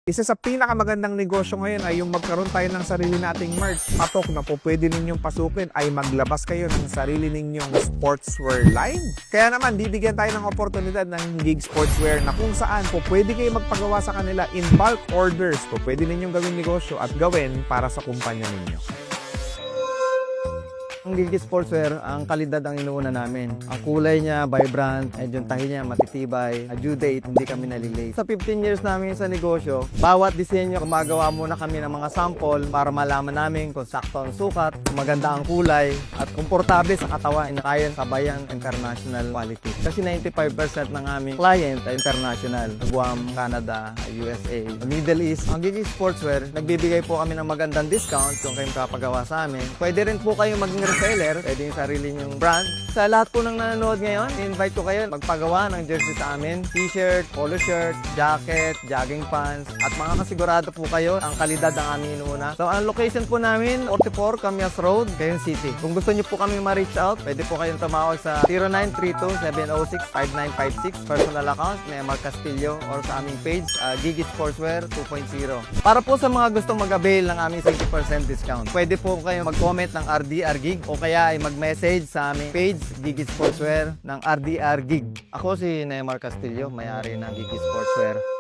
Isa sa pinakamagandang negosyo ngayon ay yung magkaroon tayo ng sarili nating merch. Patok na po pwede ninyong pasukin ay maglabas kayo ng sarili ninyong sportswear line. Kaya naman, bibigyan tayo ng oportunidad ng Gig Sportswear na kung saan po pwede kayo magpagawa sa kanila in bulk orders. Po pwede ninyong gawin negosyo at gawin para sa kumpanya ninyo. Ang Gigi Sportswear, ang kalidad ang inuuna namin. Ang kulay niya, vibrant, and yung tahi niya matitibay. Due date, hindi kami nalilate. Sa 15 years namin sa negosyo, bawat disenyo, gumagawa muna kami ng mga sample para malaman namin kung sakto ang sukat, kung maganda ang kulay, at komportable sa katawan na kaya sabayan international quality. Kasi 95% ng aming client ay international. Guam, Canada, USA, Middle East. Ang Gigi Sportswear, nagbibigay po kami ng magandang discount kung kayo makapagawa sa amin. Pwede rin po kayo maging reseller, pwede yung sarili nyong brand. Sa lahat po ng nanonood ngayon, invite ko kayo magpagawa ng jersey sa amin. T-shirt, polo shirt, jacket, jogging pants, at makakasigurado po kayo ang kalidad ng aming inuuna. So, ang location po namin, 44 Camias Road, Quezon City. Kung gusto niyo po kami ma-reach out, pwede po kayong tumawag sa 0932-706-5956, personal account ni Mark Castillo, or sa aming page, Gigi Sportswear 2.0. Para po sa mga gustong mag-avail ng aming 50% discount, pwede po kayo mag-comment ng RDR Gig o kaya ay mag-message sa aming page Gigi Sportswear ng RDR Gig. Ako si Neymar Castillo, may-ari ng Gigi Sportswear.